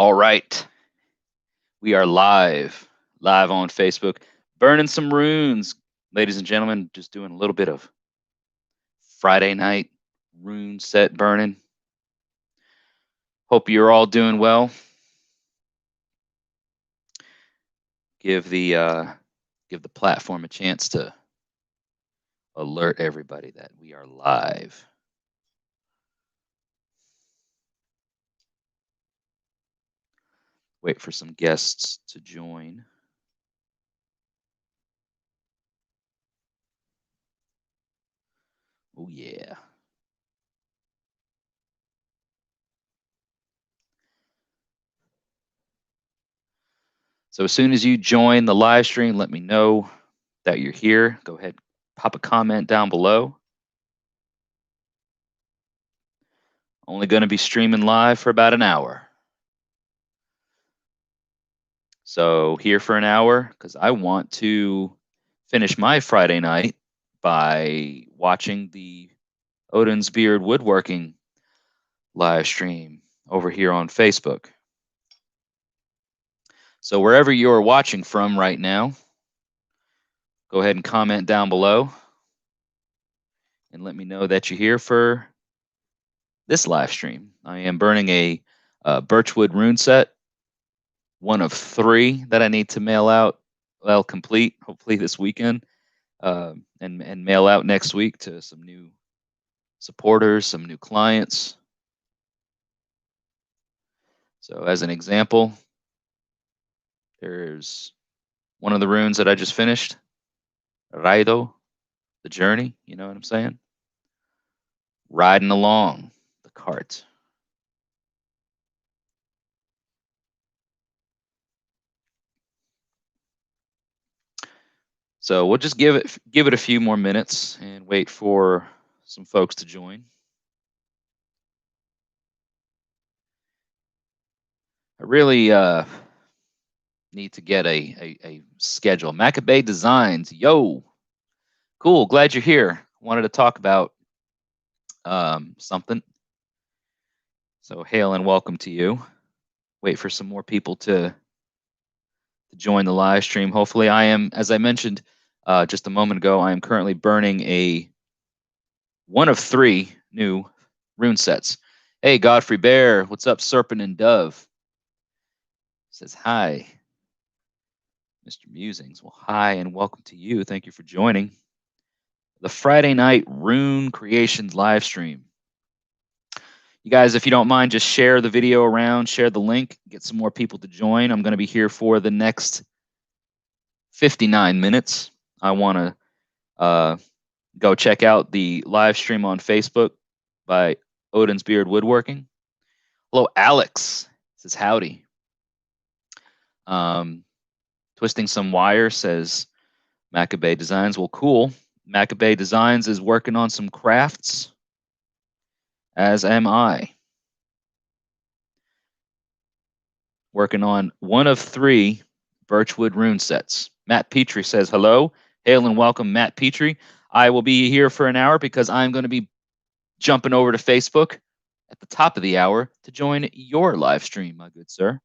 All right, we are live on Facebook, burning some runes, ladies and gentlemen. Just doing a little bit of Friday night rune set burning. Hope you're all doing well. Give the platform a chance to alert everybody that we are live. Wait for some guests to join. Oh yeah. So as soon as you join the live stream, let me know that you're here. Go ahead, pop a comment down below. Only going to be streaming live for about an hour. So here for an hour because I want to finish my Friday night by watching the Odin's Beard Woodworking live stream over here on Facebook. So wherever you're watching from right now, go ahead and comment down below and let me know that you're here for this live stream. I am burning a Birchwood Rune Set, one of 3 that I need to mail out, well, complete, hopefully this weekend, and mail out next week to some new supporters, some new clients. So as an example, there's one of the runes that I just finished, Raido, the journey, you know what I'm saying? Riding along the cart. So we'll just give it a few more minutes and wait for some folks to join. I really need to get a schedule. Maccabee Designs, yo, cool, glad you're here. Wanted to talk about something. So hail and welcome to you. Wait for some more people to join the live stream. Hopefully I am, as I mentioned just a moment ago, I am currently burning one of 3 new rune sets. Hey, Godfrey Bear, what's up, Serpent and Dove? Says hi. Mr. Musings, well, hi and welcome to you. Thank you for joining the Friday night Rune Creations live stream. You guys, if you don't mind, just share the video around, share the link, get some more people to join. I'm going to be here for the next 59 minutes. I want to go check out the live stream on Facebook by Odin's Beard Woodworking. Hello, Alex. Says howdy. Twisting Some Wire says Maccabee Designs. Well, cool. Maccabee Designs is working on some crafts, as am I. Working on one of 3 Birchwood rune sets. Matt Petrie says hello. Hail and welcome, Matt Petrie. I will be here for an hour because I'm going to be jumping over to Facebook at the top of the hour to join your live stream, my good sir.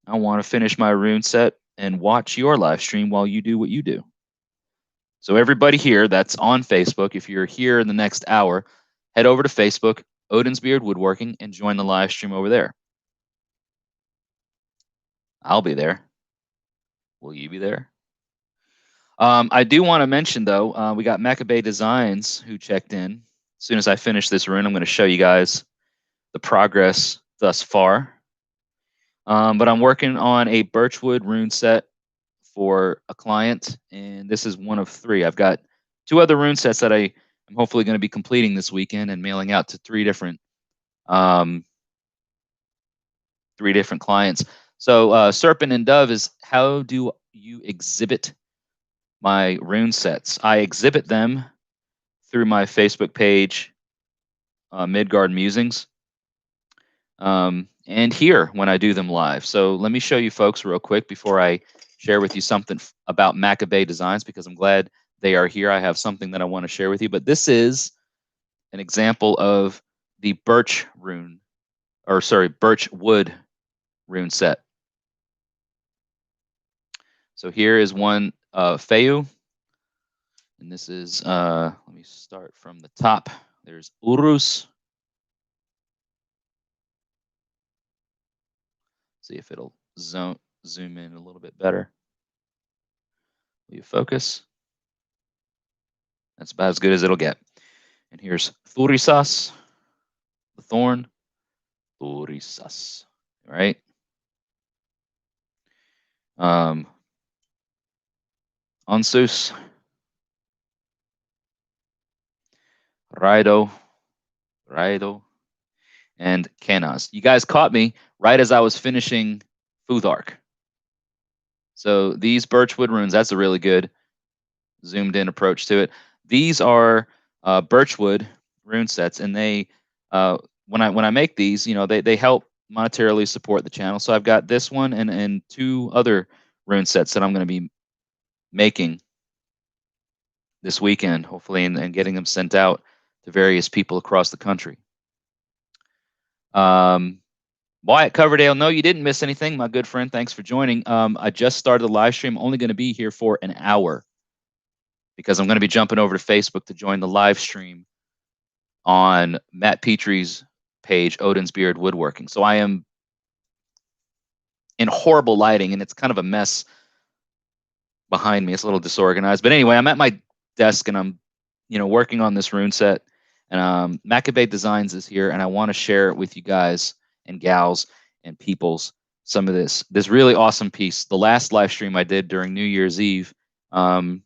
I want to finish my rune set and watch your live stream while you do what you do. So everybody here that's on Facebook, if you're here in the next hour, head over to Facebook, Odin's Beard Woodworking, and join the live stream over there. I'll be there. Will you be there? I do want to mention, though, we got Maccabee Designs who checked in. As soon as I finish this rune, I'm going to show you guys the progress thus far. But I'm working on a Birchwood rune set for a client, and this is one of 3. I've got 2 other rune sets that I'm hopefully going to be completing this weekend and mailing out to 3 different clients. So Serpent and Dove is, how do you exhibit my rune sets? I exhibit them through my Facebook page, Midgard Musings, and here when I do them live. So let me show you folks real quick before I share with you something about Maccabee Designs, because I'm glad they are here. I have something that I want to share with you, but this is an example of the birch wood Rune Set. So here is one Feu. And this is, let me start from the top. There's Urus. See if it'll zoom in a little bit better. Will you focus? That's about as good as it'll get. And here's Thurisas, the thorn. Thurisas, right? Onsus, Raido, and Canas. You guys caught me right as I was finishing Futhark. So these birchwood runes, that's a really good zoomed in approach to it. These are birchwood rune sets, and they when I make these, you know, they help monetarily support the channel. So I've got this one and two other rune sets that I'm going to be making this weekend, hopefully, and getting them sent out to various people across the country. Wyatt Coverdale, no, you didn't miss anything, my good friend. Thanks for joining. I just started the live stream. I'm only going to be here for an hour because I'm going to be jumping over to Facebook to join the live stream on Matt Petrie's page, Odin's Beard Woodworking. So I am in horrible lighting, and it's kind of a mess behind me. It's a little disorganized. But anyway, I'm at my desk, and I'm, you know, working on this rune set. And Maccabee Designs is here, and I want to share it with you guys and gals and peoples some of this really awesome piece. The last live stream I did during New Year's Eve, was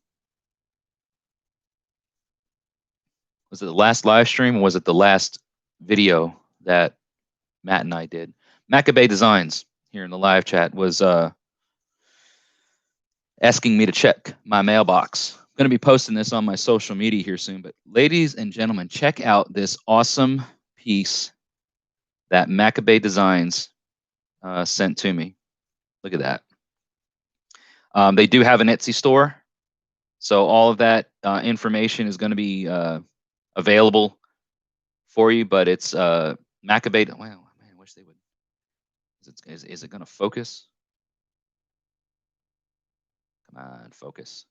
it the last live stream or was it the last video that Matt and I did? Maccabee Designs here in the live chat was asking me to check my mailbox. I'm going to be posting this on my social media here soon, but ladies and gentlemen, check out this awesome piece that Maccabee Designs sent to me. Look at that. They do have an Etsy store, so all of that information is going to be available for you, but it's Maccabee. Well, man, I wish they would. Is it going to focus? Come on, focus.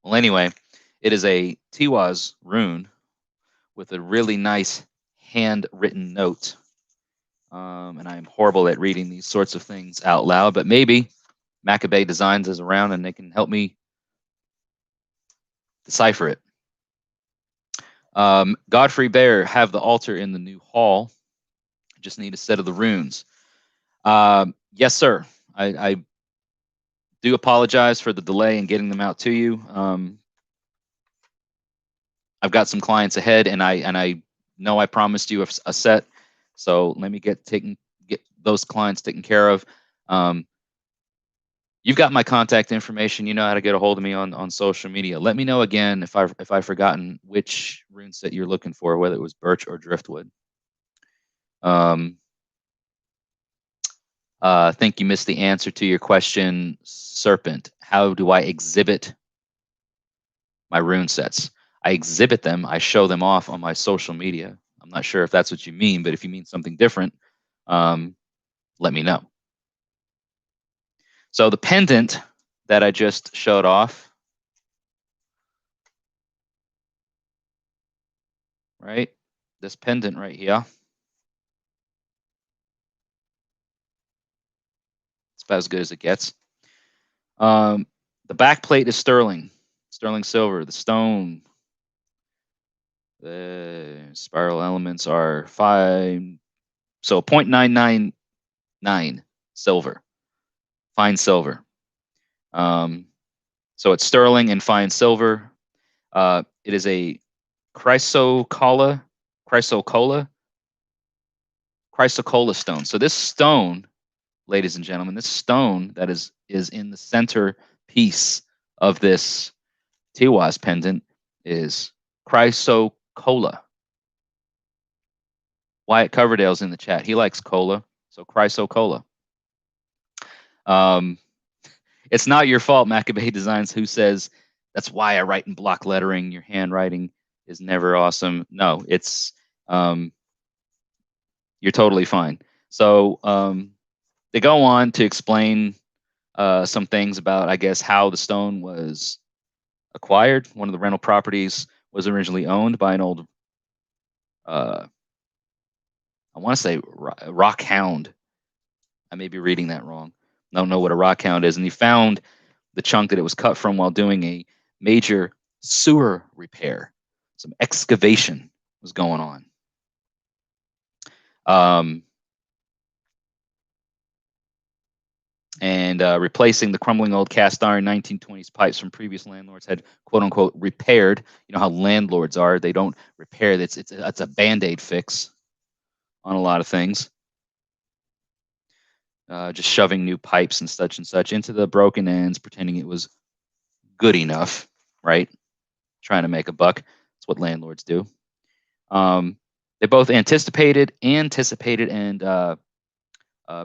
Well, anyway, it is a Tiwaz rune with a really nice handwritten note. And I'm horrible at reading these sorts of things out loud, but maybe Maccabee Designs is around and they can help me decipher it. Godfrey Bear, have the altar in the new hall. Just need a set of the runes. Yes, sir. I do apologize for the delay in getting them out to you. I've got some clients ahead, and I know I promised you a set, so let me get those clients taken care of. You've got my contact information. You know how to get a hold of me on social media. Let me know again if I've forgotten which rune set you're looking for, whether it was birch or driftwood. I think you missed the answer to your question, Serpent. How do I exhibit my rune sets? I exhibit them. I show them off on my social media. I'm not sure if that's what you mean, but if you mean something different, let me know. So the pendant that I just showed off, right? This pendant right here. It's about as good as it gets. The back plate is sterling silver. The stone, the spiral elements are 5, so 0.999 silver, fine silver. So it's sterling and fine silver. It is a chrysocolla stone. So this stone, ladies and gentlemen, this stone that is in the center piece of this Tiwaz pendant is chrysocolla. Wyatt Coverdale's in the chat. He likes cola, so chrysocolla. It's not your fault, Maccabee Designs, who says that's why I write in block lettering. Your handwriting is never awesome. No, it's your You're totally fine. So they go on to explain some things about, I guess, how the stone was acquired. One of the rental properties was originally owned by an old, I want to say rock hound. I may be reading that wrong. I don't know what a rock hound is. And he found the chunk that it was cut from while doing a major sewer repair. Some excavation was going on. And replacing the crumbling old cast iron 1920s pipes from previous landlords had quote unquote repaired. You know how landlords are; they don't repair. It's a band-aid fix on a lot of things. Just shoving new pipes and such into the broken ends, pretending it was good enough, right? Trying to make a buck. That's what landlords do. They both anticipated and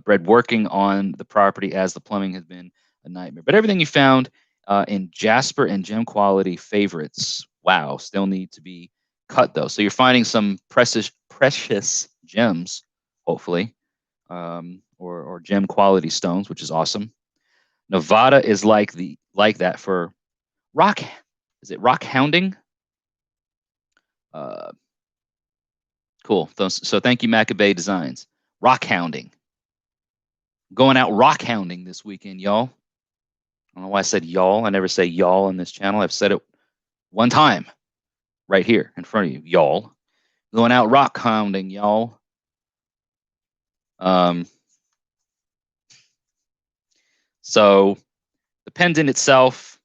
bred working on the property as the plumbing has been a nightmare. But everything you found in Jasper and gem quality favorites, wow, still need to be cut though. So you're finding some precious gems, hopefully, or gem quality stones, which is awesome. Nevada is like that for rock. Is it rock hounding? Cool. So thank you, Maccabee Designs. Rock hounding. Going out rock hounding this weekend, y'all. I don't know why I said y'all. I never say y'all on this channel. I've said it one time right here in front of you, y'all. Going out rock hounding, y'all. So the pendant itself,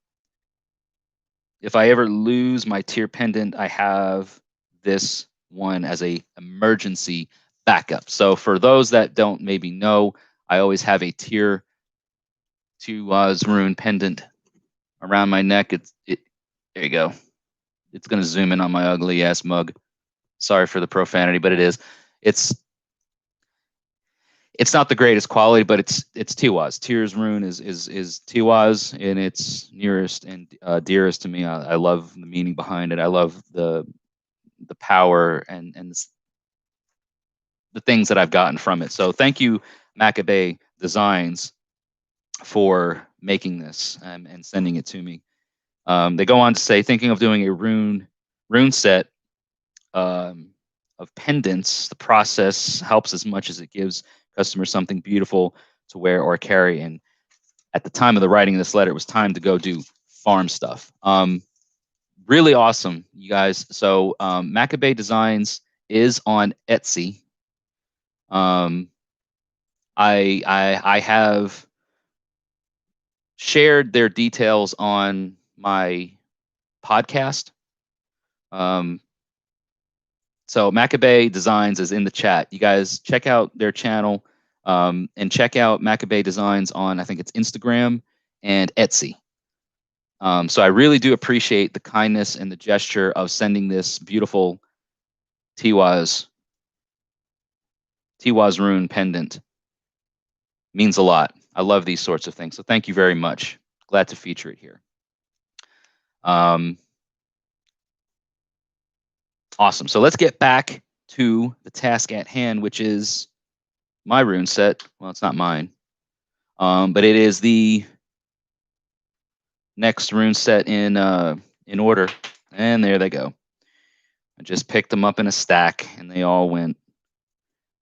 if I ever lose my tier pendant, I have this one as a emergency backup. So for those that don't maybe know, I always have a tier 2 Rune pendant around my neck. There you go. It's gonna zoom in on my ugly ass mug. Sorry for the profanity, but it is. It's not the greatest quality, but it's Tiwaz. Tears Rune is Tiwaz, and it's nearest and dearest to me. I love the meaning behind it. I love the power and the things that I've gotten from it. So thank you, Maccabee Designs, for making this and sending it to me. They go on to say, thinking of doing a rune set of pendants. The process helps as much as it gives customers something beautiful to wear or carry. And at the time of the writing of this letter, it was time to go do farm stuff. Really awesome, you guys. So Maccabee Designs is on Etsy. I have shared their details on my podcast. So Maccabee Designs is in the chat. You guys check out their channel and check out Maccabee Designs on, I think it's Instagram and Etsy. So I really do appreciate the kindness and the gesture of sending this beautiful Tiwaz Rune pendant. Means a lot. I love these sorts of things. So thank you very much. Glad to feature it here. Awesome. So let's get back to the task at hand, which is my rune set. Well, it's not mine, but it is the next rune set in order. And there they go. I just picked them up in a stack, and they all went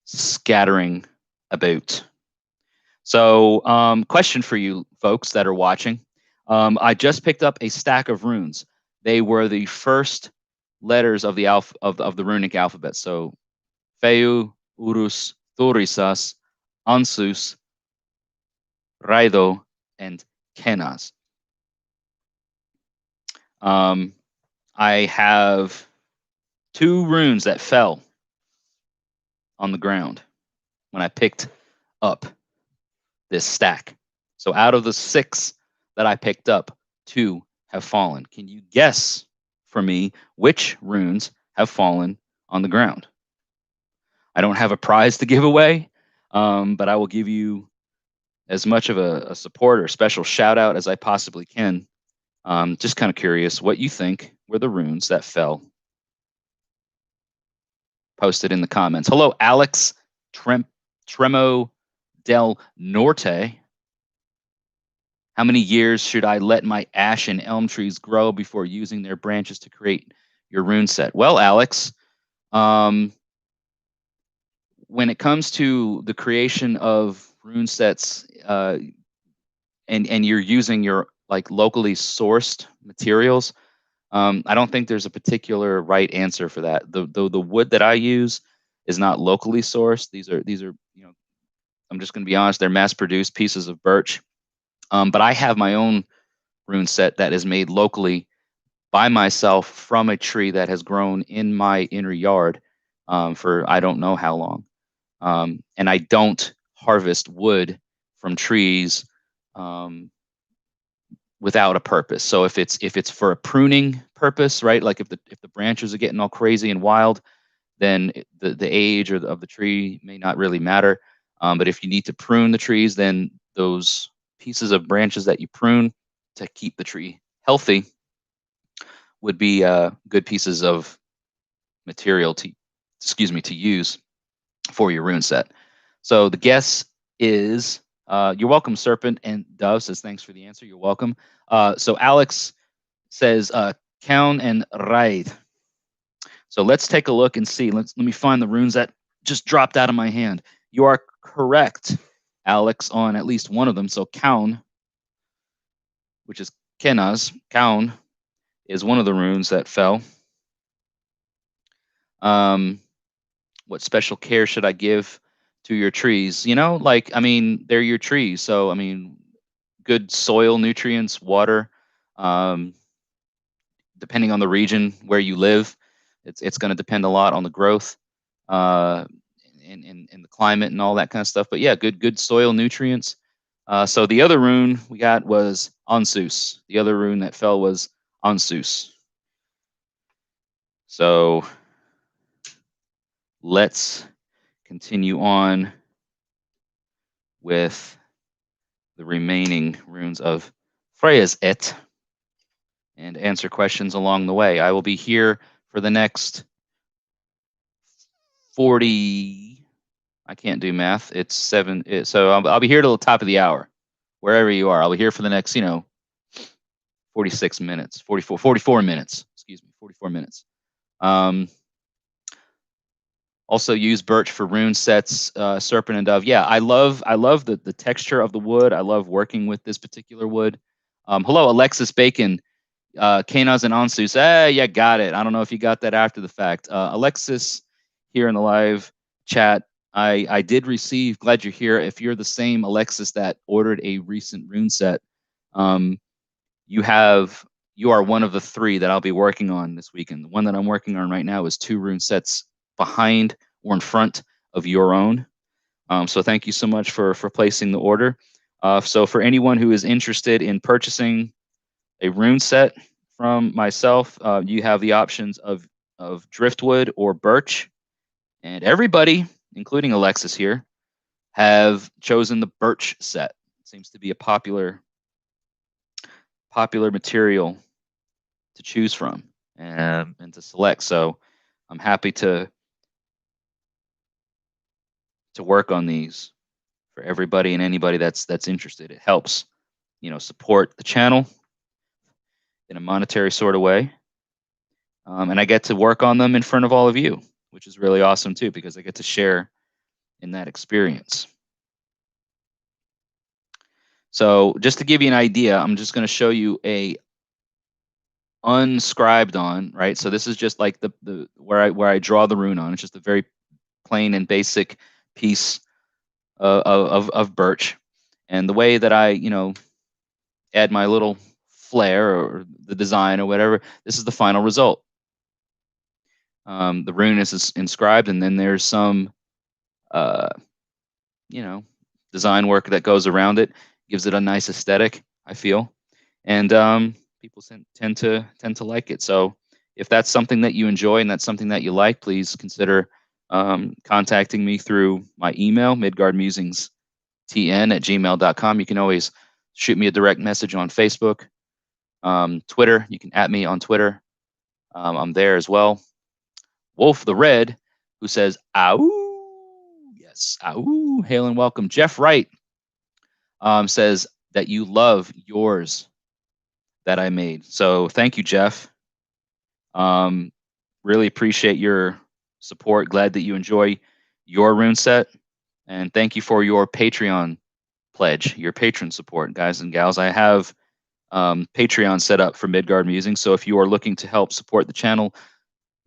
scattering about. So, question for you folks that are watching. I just picked up a stack of runes. They were the first letters of the of the runic alphabet. So Feu, Urus, Thorisas, Ansus, Raido, and Kenaz. I have 2 runes that fell on the ground when I picked up this stack. So out of the 6 that I picked up, 2 have fallen. Can you guess for me which runes have fallen on the ground? I don't have a prize to give away, but I will give you as much of a support or special shout out as I possibly can. Just kind of curious what you think were the runes that fell. Post it in the comments. Hello, Alex Tremo del Norte. How many years should I let my ash and elm trees grow before using their branches to create your rune set? Well, Alex, when it comes to the creation of rune sets, and you're using your like locally sourced materials, I don't think there's a particular right answer for that. The wood that I use is not locally sourced. These are I'm just going to be honest, they're mass produced pieces of birch. But I have my own rune set that is made locally by myself from a tree that has grown in my inner yard for I don't know how long. And I don't harvest wood from trees without a purpose. So if it's for a pruning purpose, right? Like if the branches are getting all crazy and wild, then the age of the tree may not really matter. But if you need to prune the trees, then those pieces of branches that you prune to keep the tree healthy would be good pieces of material to use for your rune set. So the guess is you're welcome, Serpent, and Dove says thanks for the answer. You're welcome. So Alex says Kaun and Raid. So let's take a look and see. Let me find the runes that just dropped out of my hand. You are correct, Alex, on at least one of them. So Kaun, which is Kenaz, Kaun is one of the runes that fell. What special care should I give to your trees? I mean, they're your trees. So, I mean, good soil nutrients, water, depending on the region where you live, it's going to depend a lot on the growth, and the climate and all that kind of stuff. But yeah, good soil nutrients. So the other rune we got was Onsus. The other rune that fell was Onsus. So let's continue on with the remaining runes of Freya's Et and answer questions along the way. I will be here for the next 40. I can't do math. It's 7. So I'll be here till the top of the hour, wherever you are. I'll be here for the next, 46 minutes, 44 minutes. Excuse me, 44 minutes. Also use birch for rune sets, Serpent and Dove. Yeah, I love the texture of the wood. I love working with this particular wood. Hello, Alexis Bacon, Kanaz and Onsus. Yeah, got it. I don't know if you got that after the fact. Alexis, here in the live chat, I did receive. Glad you're here. If you're the same Alexis that ordered a recent rune set, you are one of the 3 that I'll be working on this weekend. The one that I'm working on right now is 2 rune sets behind or in front of your own. So thank you so much for placing the order. So for anyone who is interested in purchasing a rune set from myself, you have the options of driftwood or birch, and everybody, including Alexis here, have chosen the birch set. It seems to be a popular material to choose from and to select. So I'm happy to work on these for everybody and anybody that's interested. It helps, support the channel in a monetary sort of way. And I get to work on them in front of all of you, which is really awesome too, because I get to share in that experience. So just to give you an idea, I'm just going to show you a unscribed on, right? So this is just like the where I draw the rune on. It's just a very plain and basic piece of birch, and the way that I add my little flair or the design or whatever, this is the final result. The rune is inscribed, and then there's some design work that goes around it, gives it a nice aesthetic, I feel, and people tend to like it. So if that's something that you enjoy and that's something that you like, please consider contacting me through my email, midgardmusingstn@gmail.com. You can always shoot me a direct message on Facebook, Twitter. You can @ me on Twitter. I'm there as well. Wolf the Red, who says, "Ow." Yes. Ooh, hail and welcome. Jeff Wright says that you love yours that I made. So thank you, Jeff. Um, really appreciate your support. Glad that you enjoy your rune set. And thank you for your Patreon pledge, your patron support, guys and gals. I have Patreon set up for Midgard Musings. So if you are looking to help support the channel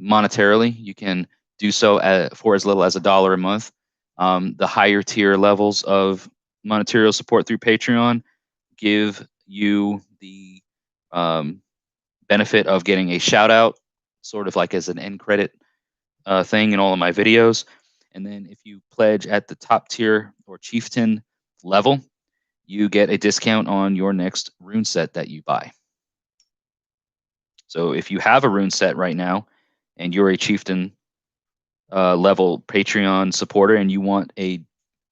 monetarily, you can do so for as little as $1 a month. The higher tier levels of monetary support through Patreon give you the benefit of getting a shout out, sort of like as an end credit thing in all of my videos. And then if you pledge at the top tier or chieftain level, you get a discount on your next rune set that you buy. So if you have a rune set right now and you're a chieftain level Patreon supporter and you want a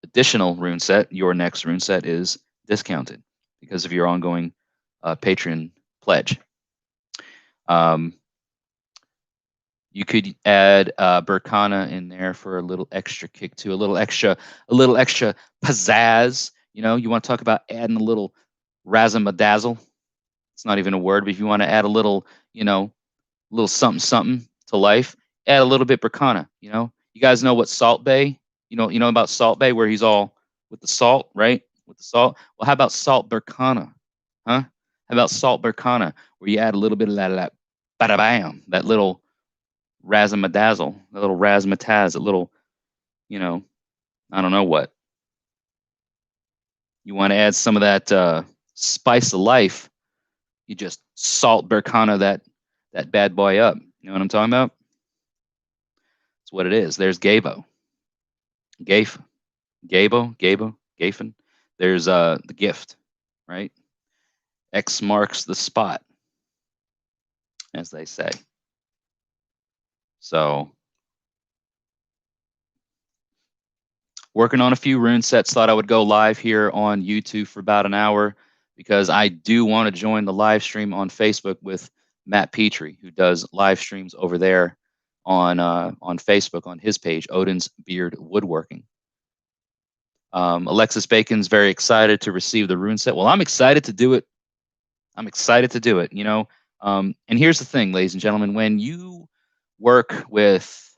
additional rune set, your next rune set is discounted because of your ongoing Patreon pledge. You could add Burkana in there for a little extra kick too, a little extra pizzazz. You know, you want to talk about adding a little razzle-madazzle. It's not even a word, but if you want to add a little, you know, a little something something to life, add a little bit Burkana. You know, you guys know what Salt Bay? You know about Salt Bay where he's all with the salt, right? With the salt. Well, how about Salt Burkana? Huh? How about Salt Burkana, where you add a little bit of that bada bam, that little razzle-madazzle, a little razzmatazz, a little, you know, I don't know what. You want to add some of that spice of life, you just salt Burkana that bad boy up. You know what I'm talking about? That's what it is. There's Gabo. Gafe. Gafen. There's the gift, right? X marks the spot, as they say. So working on a few rune sets. Thought I would go live here on YouTube for about an hour because I do want to join the live stream on Facebook with Matt Petrie, who does live streams over there on Facebook on his page, Odin's Beard Woodworking. Alexis Bacon's very excited to receive the rune set. Well, I'm excited to do it. I'm excited to do it. You know, and here's the thing, ladies and gentlemen, when you work with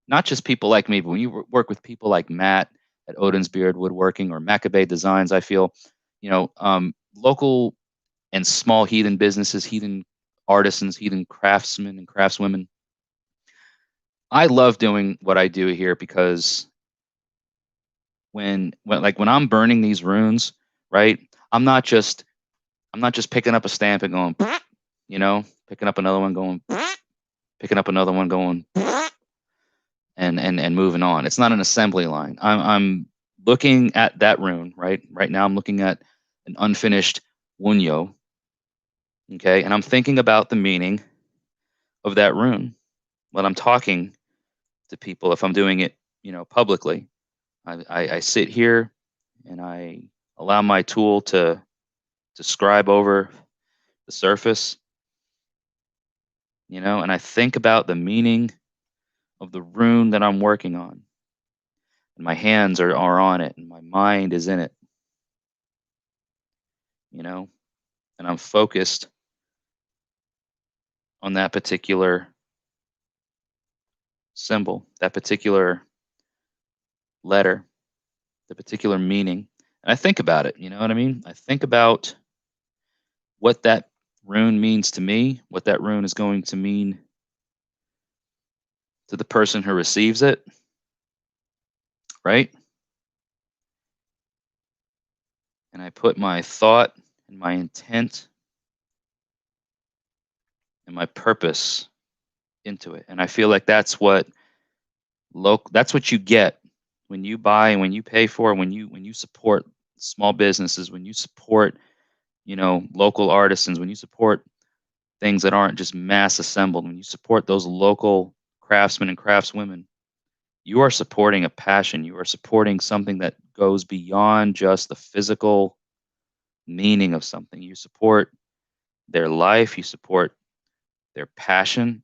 not just people like me, but when you work with people like Matt at Odin's Beard Woodworking or Maccabee Designs, I feel, you know, local and small heathen businesses, heathen artisans, heathen craftsmen and craftswomen. I love doing what I do here because when I'm burning these runes, right? I'm not just picking up a stamp and going, you know, picking up another one going, picking up another one going, and moving on. It's not an assembly line. I'm looking at that rune, right? Right now I'm looking at an unfinished Wunyo. Okay, and I'm thinking about the meaning of that rune when I'm talking to people. If I'm doing it, you know, publicly, I sit here and I allow my tool to scribe over the surface, you know, and I think about the meaning of the rune that I'm working on. And my hands are on it and my mind is in it, you know, and I'm focused on that particular symbol, that particular letter, the particular meaning. And I think about it, you know what I mean? I think about what that rune means to me, what that rune is going to mean to the person who receives it, right? And I put my thought and my intent and my purpose into it. And I feel like that's what you get when you buy and when you pay for, when you support small businesses, when you support, you know, local artisans, when you support things that aren't just mass assembled, when you support those local craftsmen and craftswomen, you are supporting a passion. You are supporting something that goes beyond just the physical meaning of something. You support their life, you support their passion,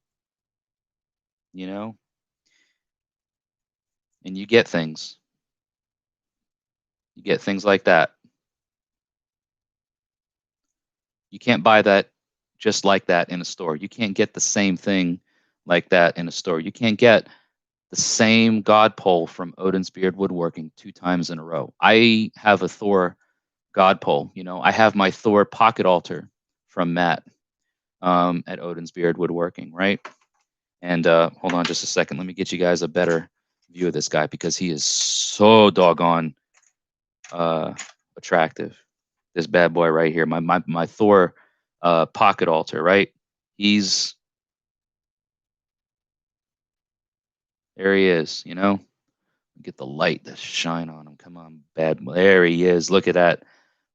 you know, and you get things. You get things like that. You can't buy that just like that in a store. You can't get the same thing like that in a store. You can't get the same god pole from Odin's Beard Woodworking 2 times in a row. I have a Thor god pole. I have my Thor pocket altar from Matt at Odin's Beard Woodworking, right? And hold on just a second. Let me get you guys a better view of this guy because he is so doggone attractive. This bad boy right here, my Thor pocket altar, right? He's There he is. Get the light to shine on him. Come on, bad. There he is. Look at that.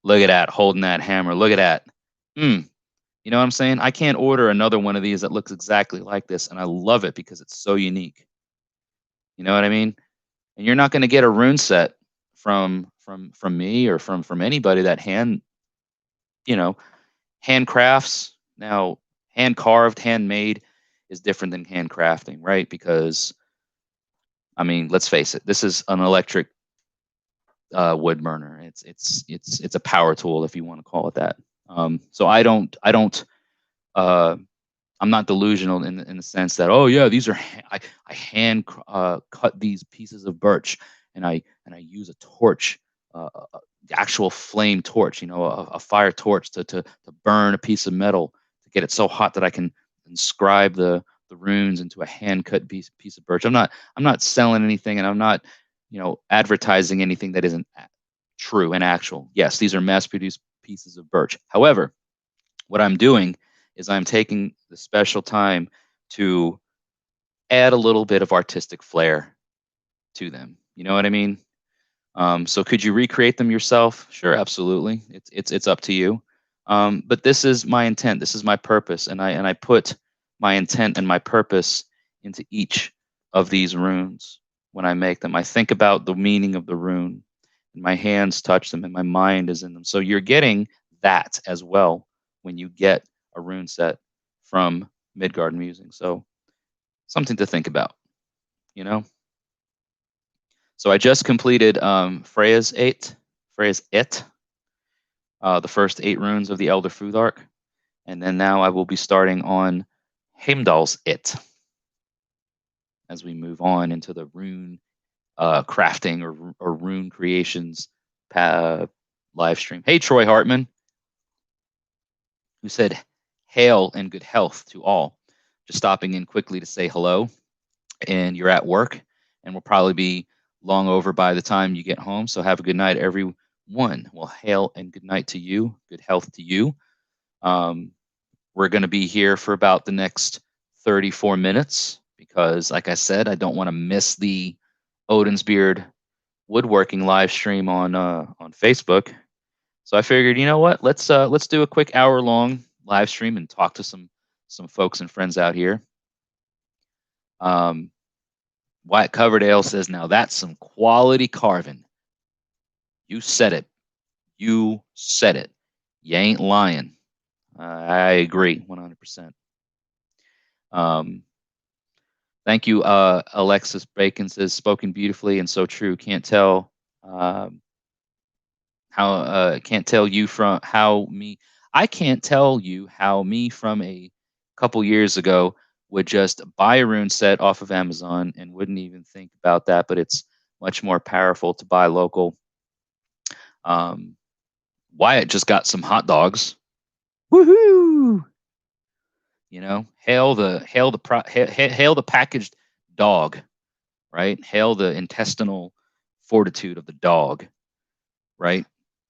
Look at that, holding that hammer. Look at that. You know what I'm saying? I can't order another one of these that looks exactly like this, and I love it because it's so unique. You know what I mean? And you're not going to get a rune set from me or from anybody that handcrafts. Now, hand carved, handmade is different than handcrafting, right? Because I mean, let's face it, this is an electric wood burner. It's a power tool, if you want to call it that. So I'm not delusional in the sense that, oh yeah, these are I hand cut these pieces of birch and I use a torch, the actual flame torch, a fire torch to burn a piece of metal to get it so hot that I can inscribe the runes into a hand cut piece of birch. I'm not selling anything, and I'm not advertising anything that isn't true and actual. Yes, these are mass produced pieces of birch. However, what I'm doing is I'm taking the special time to add a little bit of artistic flair to them. You know what I mean? So could you recreate them yourself? Sure, absolutely. It's up to you. But this is my intent. This is my purpose, and I put my intent and my purpose into each of these runes when I make them. I think about the meaning of the rune, and my hands touch them, and my mind is in them. So you're getting that as well when you get a rune set from Midgard Musings. So something to think about, you know. So I just completed Freya's it, the first 8 runes of the Elder Futhark, and then now I will be starting on Heimdall's it as we move on into the rune crafting or rune creations live stream. Hey, Troy Hartman, who said, "Hail and good health to all." Just stopping in quickly to say hello, and you're at work, and we'll probably be long over by the time you get home. So have a good night, everyone. Well, hail and good night to you. Good health to you. We're going to be here for about the next 34 minutes because, like I said, I don't want to miss the Odin's Beard woodworking live stream on Facebook. So I figured, you know what? Let's do a quick hour-long live stream and talk to some folks and friends out here. Wyatt Coverdale says, "Now that's some quality carving." You said it. You said it. You ain't lying. I agree 100%. Thank you, Alexis Bacon says, "Spoken beautifully and so true. Can't tell can't tell you from how me. I can't tell you how me from a couple years ago would just buy a rune set off of Amazon and wouldn't even think about that. But it's much more powerful to buy local." Wyatt just got some hot dogs. Woohoo! Hail the packaged dog, right? Hail the intestinal fortitude of the dog, right?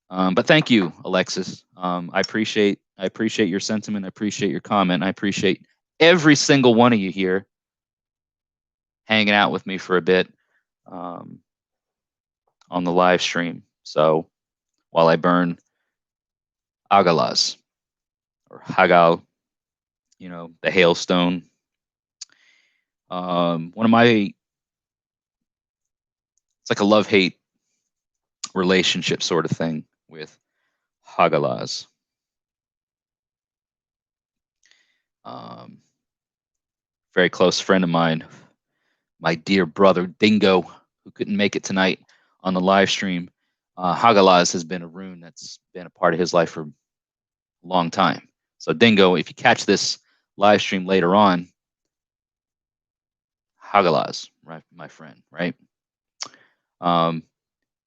But thank you, Alexis. I appreciate your sentiment. I appreciate your comment. I appreciate every single one of you here hanging out with me for a bit on the live stream. So while I burn Agalas or Hagal, the hailstone. It's like a love-hate relationship sort of thing with Hagalaz. Very close friend of mine, my dear brother Dingo, who couldn't make it tonight on the live stream, Hagalaz has been a rune that's been a part of his life for a long time. So Dingo, if you catch this live stream later on, Hagalaz, right, my friend, right?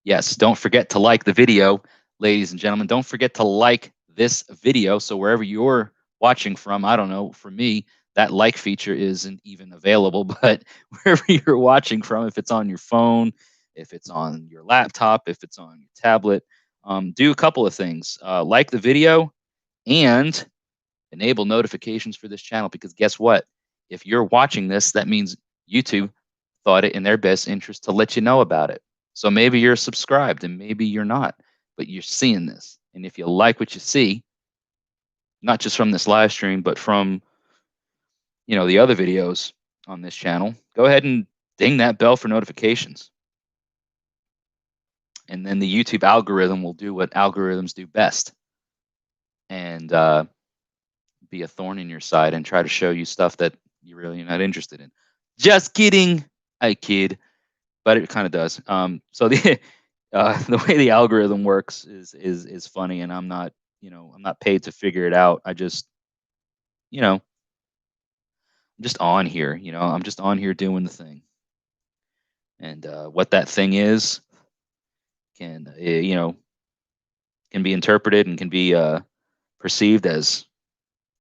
Yes, don't forget to like the video, ladies and gentlemen. Don't forget to like this video. So wherever you're watching from, I don't know, for me, that like feature isn't even available, but wherever you're watching from, if it's on your phone, if it's on your laptop, if it's on your tablet, do a couple of things. Like the video and enable notifications for this channel, because guess what? If you're watching this, that means YouTube thought it in their best interest to let you know about it. So maybe you're subscribed and maybe you're not, but you're seeing this. And if you like what you see, not just from this live stream, but from, the other videos on this channel, go ahead and ding that bell for notifications. And then the YouTube algorithm will do what algorithms do best, and be a thorn in your side and try to show you stuff that you're really not interested in. Just kidding, I kid, but it kind of does. So the the way the algorithm works is funny, and I'm not paid to figure it out. I just I'm just on here. I'm just on here doing the thing, and what that thing is can be interpreted and can be perceived as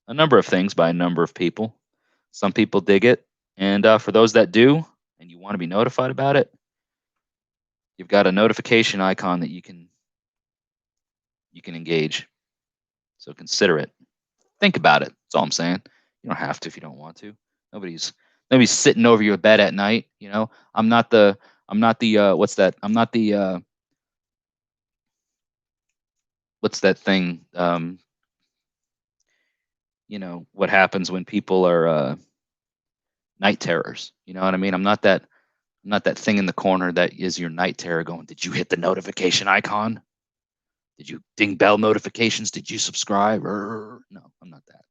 a number of things by a number of people. Some people dig it, and for those that do, and you want to be notified about it, you've got a notification icon that you can engage. So consider it. Think about it. That's all I'm saying. You don't have to if you don't want to. Nobody's sitting over your bed at night. I'm not the what's that? I'm not the what's that thing? What happens when people are night terrors. You know what I mean? I'm not that thing in the corner that is your night terror going, did you hit the notification icon? Did you ding bell notifications? Did you subscribe? No, I'm not that.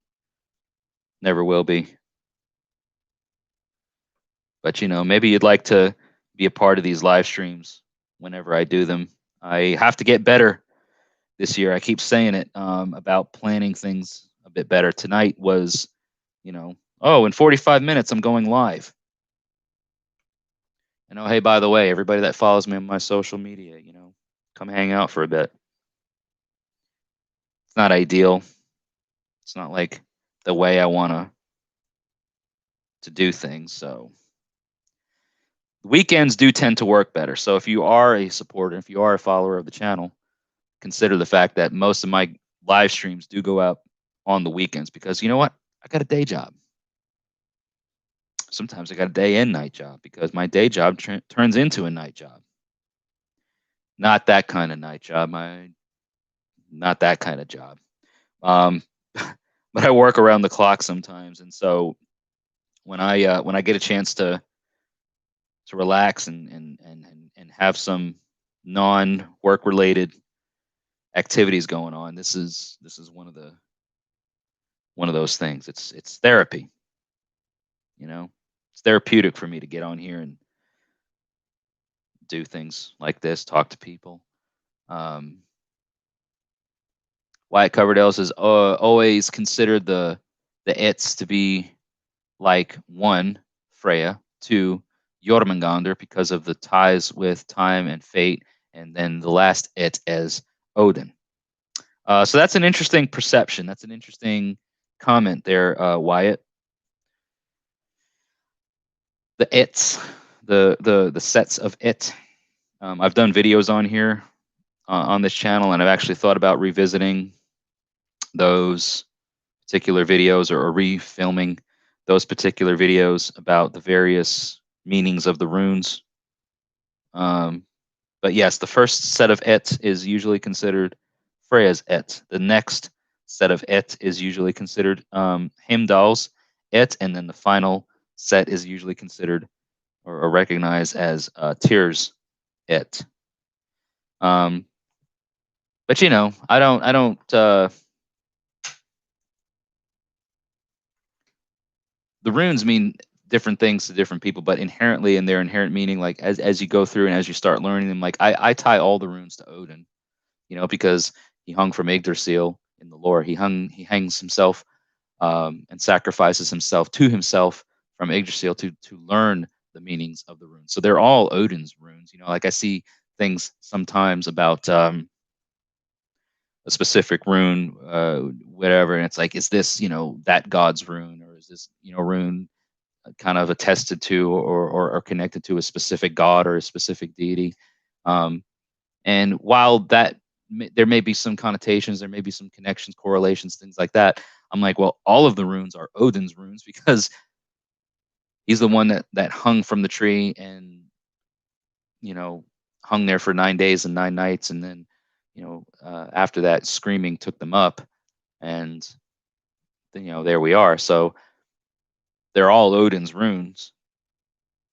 Never will be. But maybe you'd like to be a part of these live streams whenever I do them. I have to get better this year. I keep saying it about planning things a bit better. Tonight was, in 45 minutes I'm going live. And hey, by the way, everybody that follows me on my social media, come hang out for a bit. It's not ideal. It's not like the way I want to do things. So weekends do tend to work better. So if you are a supporter, if you are a follower of the channel, consider the fact that most of my live streams do go out on the weekends, because you know what? I got a day job. Sometimes I got a day and night job, because my day job turns into a night job. Not that kind of night job. Not that kind of job. But I work around the clock sometimes, and so when I get a chance to relax and have some non-work related activities going on, this is one of those things. It's therapy. It's therapeutic for me to get on here and do things like this, talk to people. Wyatt Coverdale's has always considered the Its to be like, 1, Freya, 2, Jormungandr, because of the ties with time and fate, and then the last It as Odin. So that's an interesting perception. That's an interesting comment there, Wyatt. The Its, the sets of It. I've done videos on here on this channel, and I've actually thought about revisiting those particular videos, or refilming those particular videos about the various meanings of the runes. But yes, the first set of Et is usually considered Freya's Et. The next set of Et is usually considered Heimdall's Et, and then the final set is usually considered or recognized as Tyr's Et. But I don't. The runes mean different things to different people, but inherently in their inherent meaning, like as you go through and as you start learning them, like I tie all the runes to Odin, because he hung from Yggdrasil in the lore. He hangs himself, and sacrifices himself to himself from Yggdrasil to learn the meanings of the runes. So they're all Odin's runes. Like I see things sometimes about a specific rune, whatever, and it's like, is this that god's rune, or is this rune kind of attested to or connected to a specific god or a specific deity? And while there may be some connotations, there may be some connections, correlations, things like that, I'm like, well, all of the runes are Odin's runes because he's the one that hung from the tree and hung there for 9 days and 9 nights, and then after that, screaming took them up, and then, there we are. So they're all Odin's runes.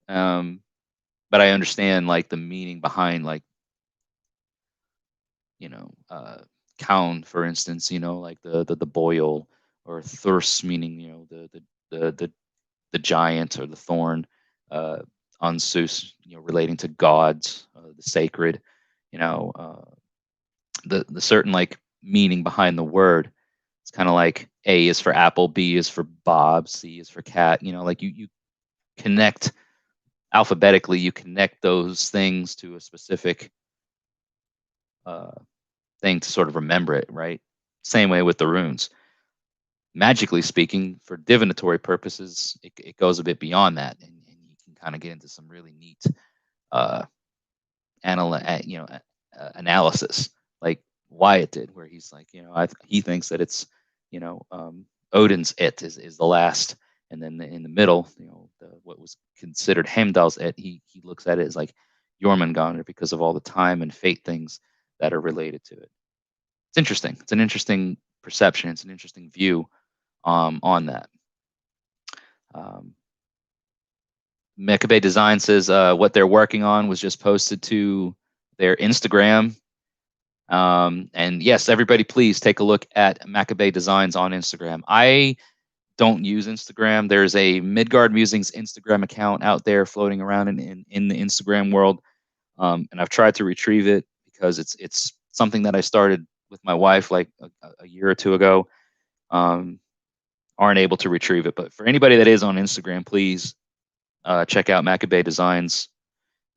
But I understand like the meaning behind, like, Kaun, for instance, like the boil, or Thurs, meaning the giant or the thorn, Unsus, relating to gods, the sacred, the certain like meaning behind the word. It's kind of like A is for apple, B is for Bob, C is for cat. Like you connect alphabetically, you connect those things to a specific thing to sort of remember it, right? Same way with the runes. Magically speaking, for divinatory purposes, it goes a bit beyond that, and you can kind of get into some really neat analysis, like Wyatt did, where he's like, he thinks that it's, Odin's it is the last, and then in the middle, what was considered Heimdall's it, he looks at it as like Jormungandr because of all the time and fate things that are related to it. It's interesting. It's an interesting perception. It's an interesting view on that. Maccabee Design says what they're working on was just posted to their Instagram. And yes, everybody, please take a look at Maccabee Designs on Instagram. I don't use Instagram. There's a Midgard Musings Instagram account out there floating around in the Instagram world, and I've tried to retrieve it because it's something that I started with my wife like a year or two ago. Aren't able to retrieve it, but for anybody that is on Instagram, please check out Maccabee Designs,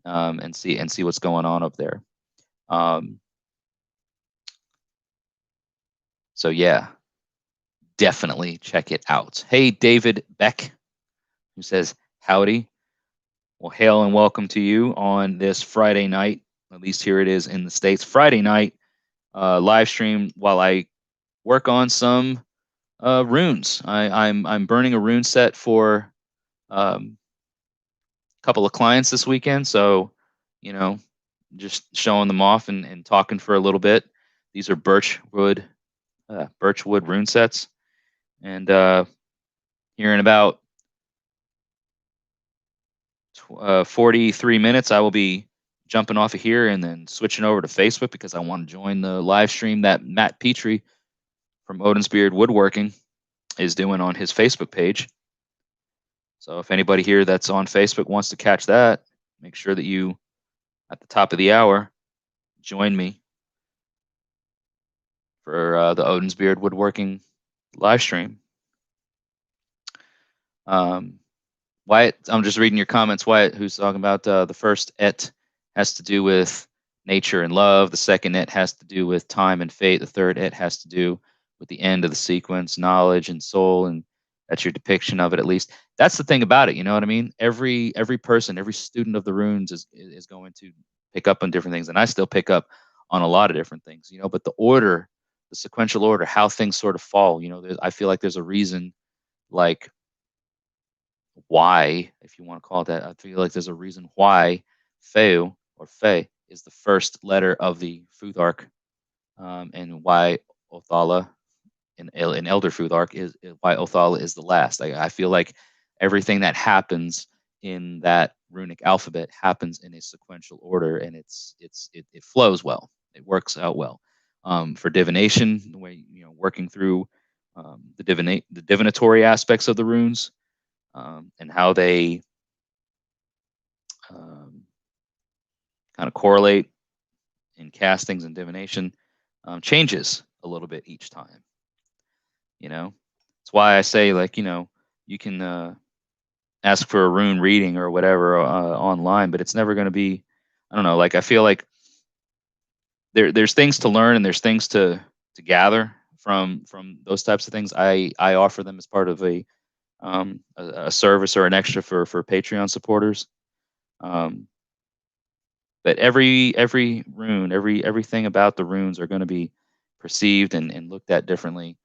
and see what's going on up there. So yeah, definitely check it out. Hey, David Beck, who says howdy. Well, hail and welcome to you on this Friday night. At least here it is in the States. Friday night live stream while I work on some runes. I'm burning a rune set for a couple of clients this weekend, so just showing them off and talking for a little bit. These are Birchwood rune sets, and here in about 43 minutes, I will be jumping off of here and then switching over to Facebook because I want to join the live stream that Matt Petrie from Odin's Beard Woodworking is doing on his Facebook page. So if anybody here that's on Facebook wants to catch that, make sure that you, at the top of the hour, join me for the Odin's Beard Woodworking live stream. Wyatt, I'm just reading your comments. Wyatt, who's talking about the first et has to do with nature and love. The second et has to do with time and fate. The third et has to do with the end of the sequence, knowledge and soul, and that's your depiction of it. At least that's the thing about it. You know what I mean? Every person, every student of the runes is going to pick up on different things, and I still pick up on a lot of different things. But the order, the sequential order, how things sort of fall. I feel like there's a reason, like why, if you want to call it that. I feel like there's a reason why Feu or Fe is the first letter of the Futhark, and why Othala in Elder Futhark is why Othala is the last. I feel like everything that happens in that runic alphabet happens in a sequential order, and it flows well. It works out well. For divination, the way working through the divinatory aspects of the runes. and how they um, kind of correlate in castings and divination changes a little bit each time. That's why I say, like, you can ask for a rune reading or whatever online, but it's never going to be, I don't know, like, I feel like there's things to learn and there's things to gather from those types of things. I offer them as part of a service or an extra for Patreon supporters. But every rune, everything about the runes are going to be perceived and looked at differently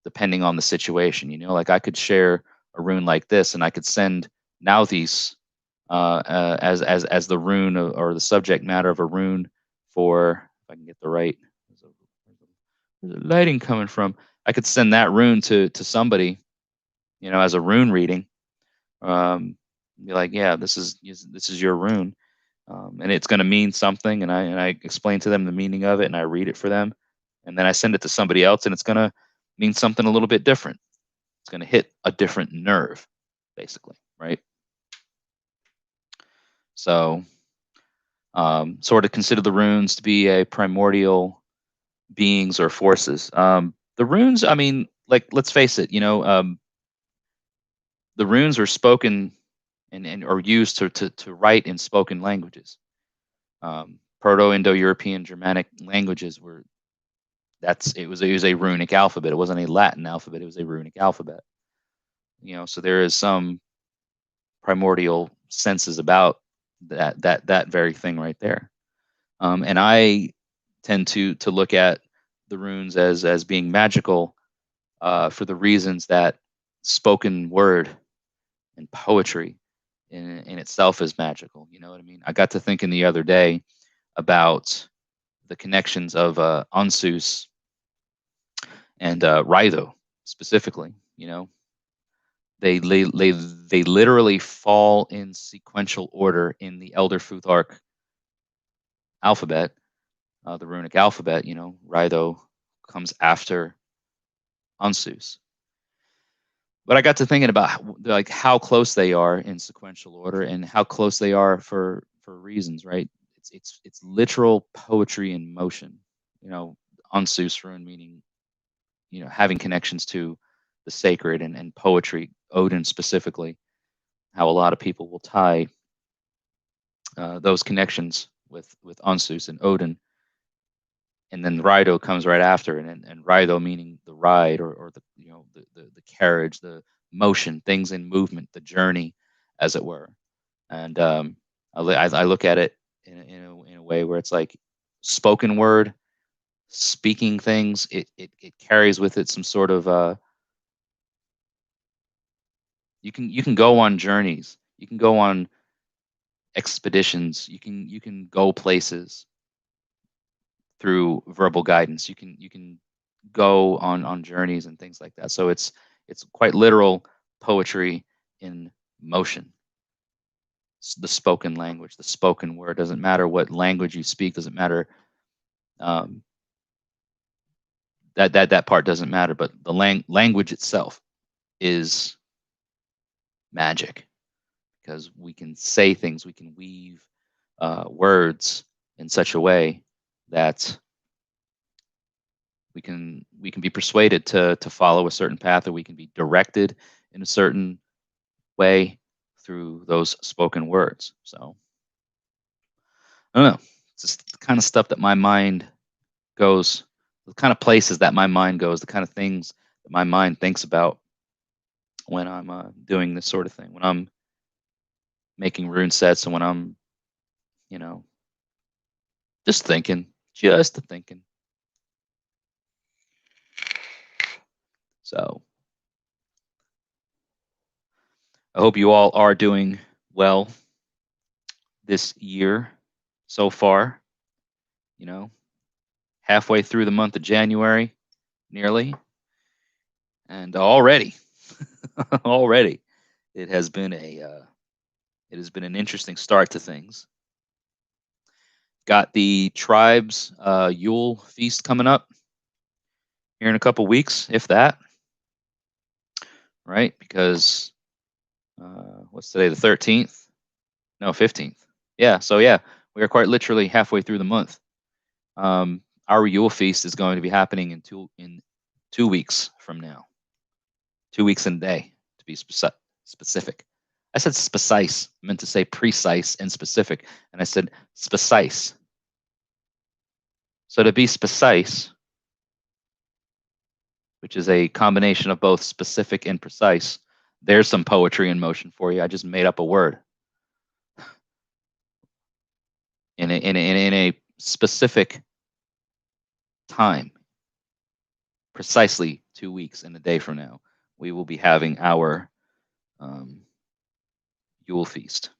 depending on the situation. Like, I could share a rune like this, and I could send Nauthiz as the rune or the subject matter of a rune for, if I can get the right, where's the lighting coming from? I could send that rune to somebody, as a rune reading. Be like, yeah, this is your rune. And it's going to mean something, and I explain to them the meaning of it, and I read it for them, and then I send it to somebody else, and it's going to mean something a little bit different. It's going to hit a different nerve, basically, right? So, sort of consider the runes to be a primordial beings or forces. The runes, I mean, like, let's face it, the runes are spoken and or used to write in spoken languages. Proto-Indo-European Germanic languages it was a runic alphabet. It wasn't a Latin alphabet. It was a runic alphabet. So there is some primordial senses about that very thing right there. And I tend to look at the runes as being magical for the reasons that spoken word and poetry in itself is magical. You know what I mean? I got to thinking the other day about the connections of Ansus and Raido specifically. They literally fall in sequential order in the Elder Futhark alphabet, the runic alphabet. Raido comes after Ansus. But I got to thinking about, like, how close they are in sequential order and how close they are for reasons, right? It's literal poetry in motion. Ansus rune meaning, having connections to the sacred and poetry, Odin specifically, how a lot of people will tie those connections with Ansus and Odin. And then Raido comes right after, and Raido meaning the ride or the the carriage, the motion, things in movement, the journey, as it were. And I look at it in a way where it's like spoken word, speaking things. It carries with it some sort of you can go on journeys, you can go on expeditions, you can go places through verbal guidance. You can go on journeys and things like that. So it's quite literal poetry in motion. It's the spoken language, the spoken word. Doesn't matter what language you speak. Doesn't matter. Um, that part doesn't matter. But the language itself is magic, because we can say things. We can weave words in such a way that we can be persuaded to follow a certain path, or we can be directed in a certain way through those spoken words. So I don't know. It's just the kind of stuff that my mind goes, the kind of places that my mind goes, the kind of things that my mind thinks about when I'm doing this sort of thing, when I'm making rune sets, and when I'm, you know, just thinking. So I hope you all are doing well this year so far. Halfway through the month of January, nearly, and already, already, it has been an interesting start to things. Got the tribes Yule feast coming up here in a couple weeks, if that. Right, because What's today? The 13th? No, 15th. Yeah. So yeah, we are quite literally halfway through the month. Our Yule feast is going to be happening in 2 weeks from now. 2 weeks and a day, to be specific. I said precise. I meant to say precise and specific, and I said precise. So to be precise, which is a combination of both specific and precise, there's some poetry in motion for you. I just made up a word in a specific time. Precisely 2 weeks and a day from now, we will be having our Yule feast.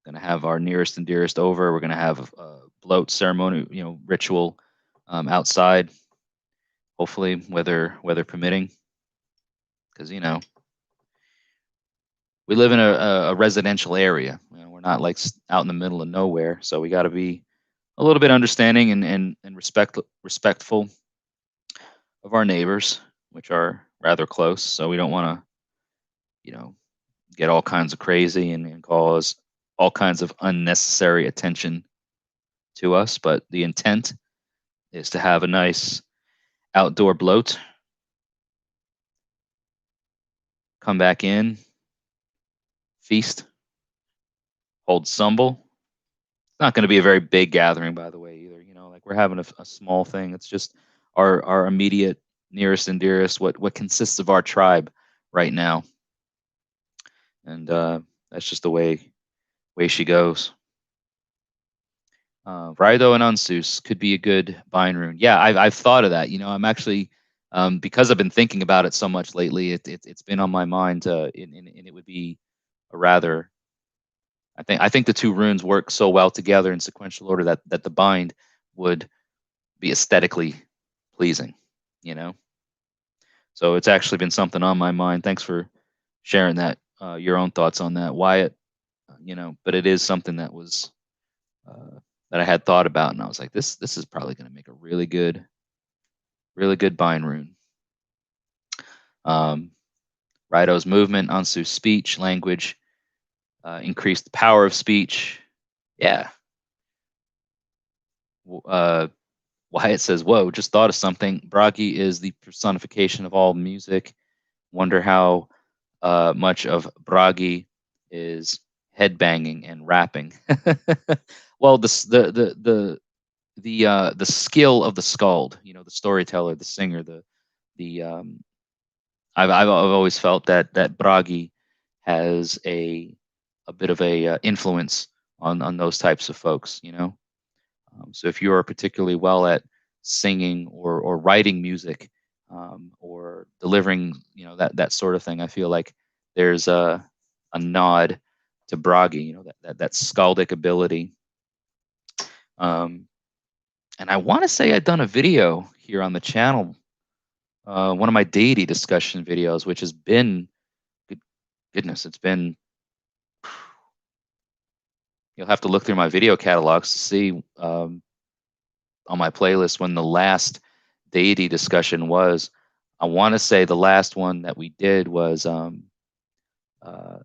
Going to have our nearest and dearest over. We're going to have a bloat ceremony, ritual outside. Hopefully, weather permitting, because we live in a residential area. We're not like out in the middle of nowhere, so we got to be a little bit understanding and respectful of our neighbors, which are rather close. So we don't want to, get all kinds of crazy and cause all kinds of unnecessary attention to us. But the intent is to have a nice outdoor bloat, come back in, feast, hold sumble. It's not going to be a very big gathering, by the way, either. Like we're having a small thing. It's just our immediate nearest and dearest, what consists of our tribe right now. And that's just the way she goes. Raido and Unsus could be a good bind rune. Yeah, I've thought of that. I'm actually, because I've been thinking about it so much lately, it's been on my mind, and it would be a rather. I think the two runes work so well together in sequential order that the bind would be aesthetically pleasing. So it's actually been something on my mind. Thanks for sharing that, your own thoughts on that, Wyatt. But it is something that was that I had thought about, and I was like, this is probably going to make a really good bind rune. Raido's movement, Ansu's speech, language, increased the power of speech. Yeah. Wyatt says, whoa, just thought of something. Bragi is the personification of all music. Wonder how much of Bragi is headbanging and rapping. Well, the skill of the skald, the storyteller, the singer, I've always felt that Bragi has a bit of a influence on those types of folks. So if you are particularly well at singing or writing music, or delivering, that sort of thing, I feel like there's a nod to Bragi, that skaldic ability. And I want to say I'd done a video here on the channel, one of my deity discussion videos, which has been, goodness, it's been, you'll have to look through my video catalogs to see on my playlist when the last deity discussion was. I want to say the last one that we did was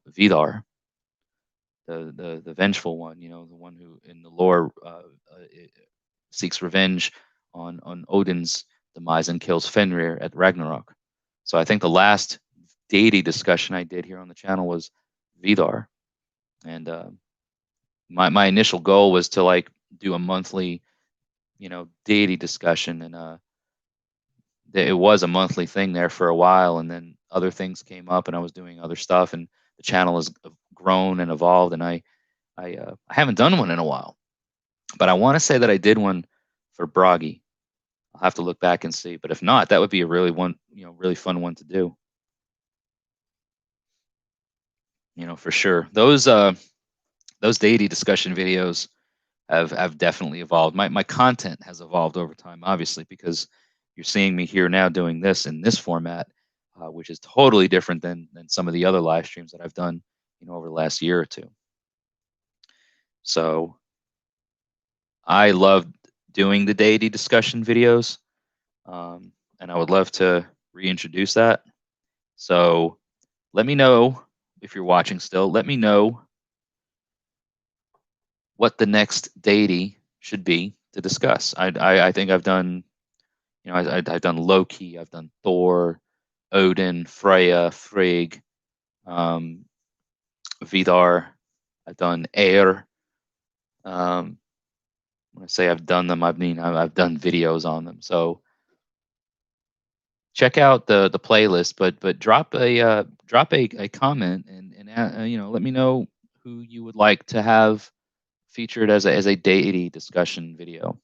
Vidar, the vengeful one, the one who in the lore seeks revenge on Odin's demise and kills Fenrir at Ragnarok. So I think the last deity discussion I did here on the channel was Vidar, and my initial goal was to do a monthly, deity discussion, and it was a monthly thing there for a while, and then other things came up, and I was doing other stuff, and the channel has grown and evolved, and I haven't done one in a while, but I want to say that I did one for Bragi. I'll have to look back and see, but if not, that would be a really fun one to do. For sure. Those deity discussion videos have definitely evolved. My content has evolved over time, obviously, because you're seeing me here now doing this in this format, which is totally different than some of the other live streams that I've done, over the last year or two. So I love doing the deity discussion videos, and I would love to reintroduce that. So let me know if you're watching still. Let me know what the next deity should be to discuss. I think I've done, I've done Loki, I've done Thor, Odin, Freya, Frigg, um, Vidar. I've done Air. When I say I've done them, I mean I've done videos on them. So check out the playlist, but drop a comment and let me know who you would like to have featured as a deity discussion video.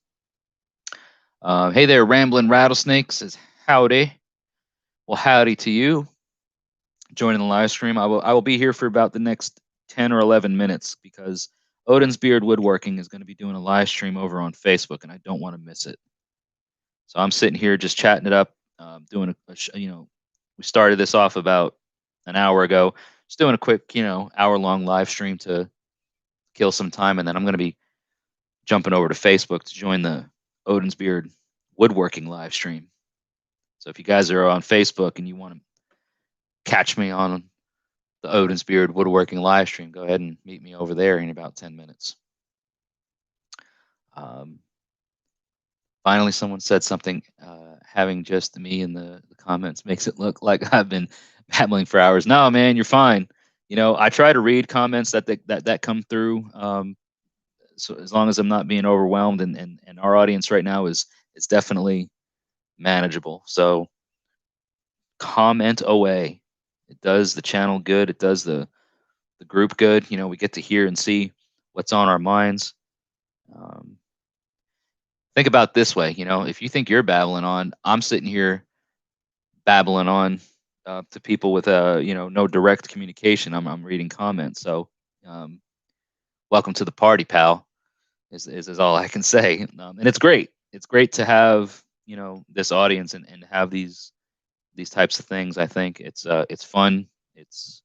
Hey there, Rambling Rattlesnake says howdy. Well, howdy to you. Joining the live stream, I will be here for about the next 10 or 11 minutes because Odin's Beard Woodworking is going to be doing a live stream over on Facebook, and I don't want to miss it. So I'm sitting here just chatting it up, doing we started this off about an hour ago, just doing a quick, hour-long live stream to kill some time, and then I'm going to be jumping over to Facebook to join the Odin's Beard Woodworking live stream. So if you guys are on Facebook and you want to catch me on the Odin's Beard Woodworking live stream, go ahead and meet me over there in about 10 minutes. Finally, someone said something. Having just me in the comments makes it look like I've been babbling for hours. No, man, you're fine. I try to read comments that come through. So as long as I'm not being overwhelmed, and our audience right now is definitely manageable. So comment away. It does the channel good. It does the group good. We get to hear and see what's on our minds. Think about it this way. If you think you're babbling on, I'm sitting here babbling on to people with no direct communication. I'm reading comments. So welcome to the party, pal. Is all I can say. And it's great. It's great to have this audience and have these types of things. I think it's fun. It's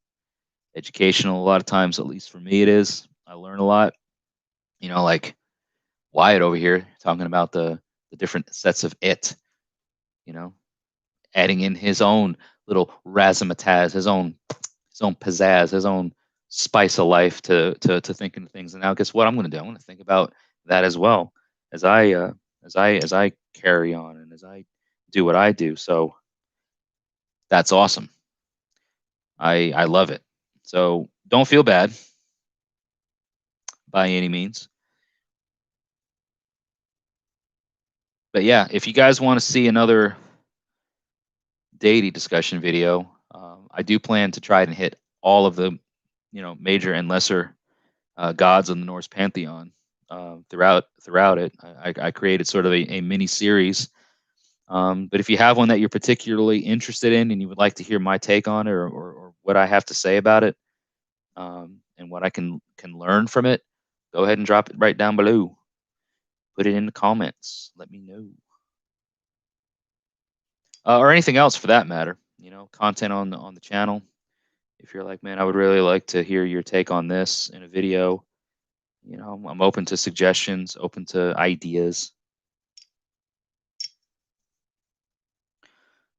educational a lot of times, at least for me it is. I learn a lot. Like Wyatt over here talking about the different sets of it, adding in his own little razzmatazz, his own pizzazz, his own spice of life to thinking of things. And now guess what I'm going to do? I'm going to think about that as well as I carry on and as I do what I do. So that's awesome. I love it. So don't feel bad by any means. But yeah, if you guys want to see another deity discussion video, I do plan to try and hit all of the major and lesser gods in the Norse pantheon throughout it. I created sort of a mini series. But if you have one that you're particularly interested in and you would like to hear my take on it or what I have to say about it, and what I can learn from it, go ahead and drop it right down below. Put it in the comments. Let me know. Or anything else for that matter. Content on the channel. If you're like, man, I would really like to hear your take on this in a video. I'm open to suggestions, open to ideas.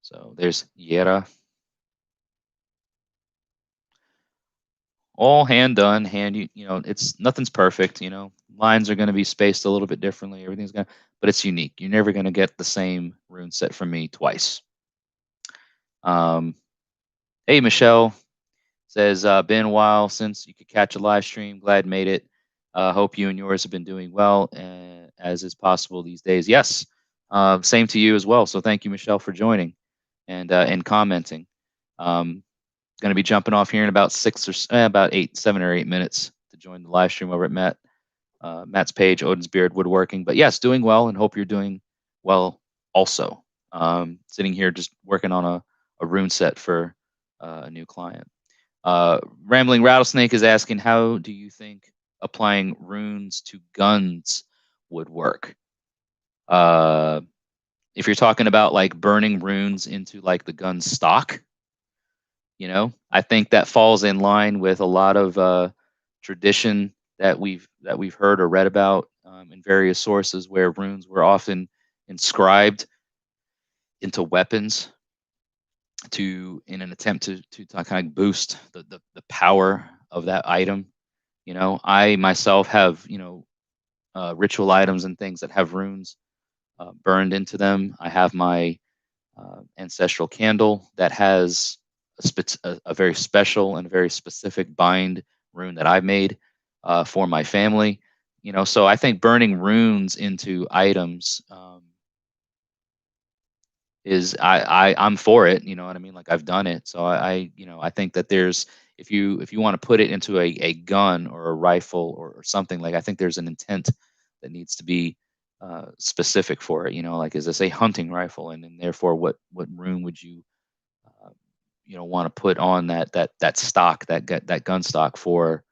So there's Yera. All hand done, it's nothing's perfect. Lines are going to be spaced a little bit differently. Everything's going to, but it's unique. You're never going to get the same rune set from me twice. Hey, Michelle says, been a while since you could catch a live stream. Glad made it. Hope you and yours have been doing well, as is possible these days. Yes, same to you as well. So thank you, Michelle, for joining and commenting. Going to be jumping off here in about 7 or 8 minutes to join the live stream over at Matt's page, Odin's Beard Woodworking. But yes, doing well, and hope you're doing well also. Sitting here just working on a rune set for a new client. Rambling Rattlesnake is asking, how do you think applying runes to guns would work? If you're talking about like burning runes into like the gun stock, I think that falls in line with a lot of tradition that we've heard or read about in various sources, where runes were often inscribed into weapons. in an attempt to kind of boost the power of that item. I myself have ritual items and things that have runes burned into them. I have my ancestral candle that has a very special and very specific bind rune that I made for my family. So I think burning runes into items is I'm for it. You know what I mean? Like I've done it. So I think that there's if you want to put it into a gun or a rifle or something, like I think there's an intent that needs to be specific for it. Like is this a hunting rifle, and therefore what rune would you uh, want to put on that stock, that gun stock for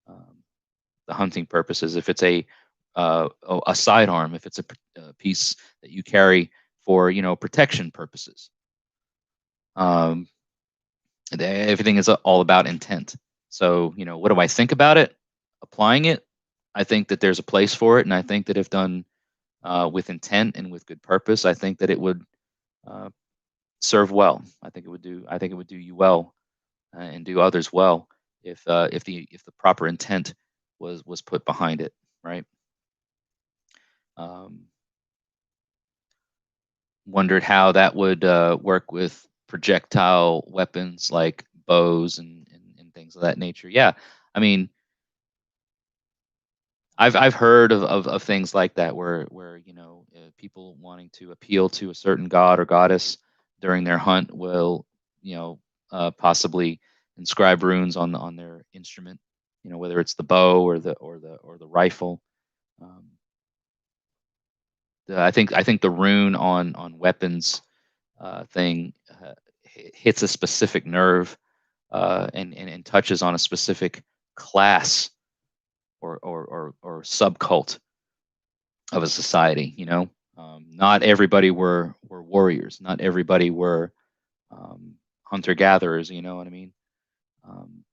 um, the hunting purposes. If it's a sidearm, if it's a piece that you carry for protection purposes. Um, Everything is all about intent. So what do I think about it? Applying it, I think that there's a place for it, and I think that if done with intent and with good purpose, I think that it would uh, serve well. I think it would do. I think it would do you well and do others well if the proper intent was put behind it, right? Um, Wondered how that would work with projectile weapons like bows and things of that nature. Yeah, I mean, I've heard of things like that where people wanting to appeal to a certain god or goddess during their hunt will possibly inscribe runes on their instrument, whether it's the bow or the rifle. Um, I think the rune on weapons thing hits a specific nerve and touches on a specific class or subcult of a society. Not everybody were warriors. Not everybody were hunter gatherers. You know what I mean? Um,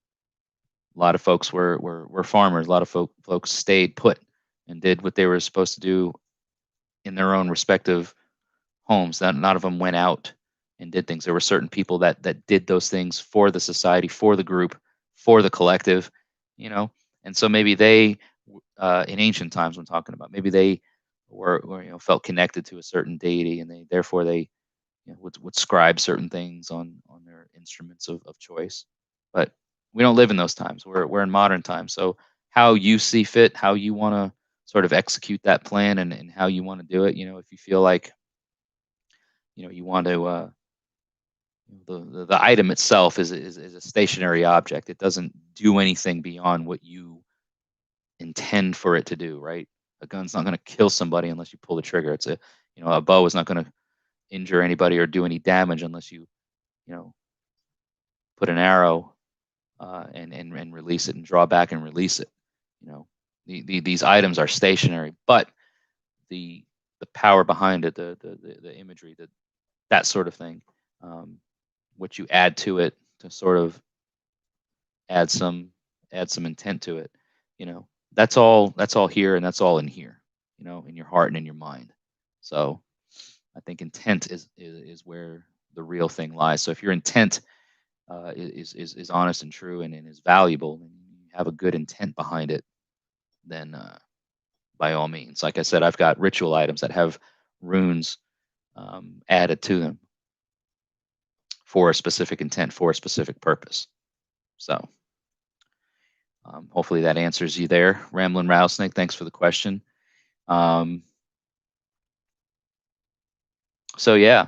a lot of folks were farmers. A lot of folks stayed put and did what they were supposed to do in their own respective homes. That none of them went out and did things. There were certain people that did those things for the society, for the group, for the collective, you know. And so maybe they, in ancient times, I'm talking about, maybe they were felt connected to a certain deity, and they would scribe certain things on their instruments of choice. But we don't live in those times. We're in modern times. So how you see fit, how you want to sort of execute that plan, and how you want to do it. If you feel like you want to the item itself is a stationary object. It doesn't do anything beyond what you intend for it to do, right? A gun's not going to kill somebody unless you pull the trigger. A bow is not going to injure anybody or do any damage unless you know put an arrow and release it and draw back and release it. These items are stationary, but the the power behind it, the imagery, that sort of thing, um, what you add to it to sort of add some add some intent to it. That's all here, and that's all in here. In your heart and in your mind. So I think intent is where the real thing lies. So if your intent is honest and true and is valuable, and you have a good intent behind it, then by all means. Like I said, I've got ritual items that have runes added to them for a specific intent, for a specific purpose. So hopefully that answers you there, Ramblin' Rattlesnake. Thanks for the question. Um, so yeah,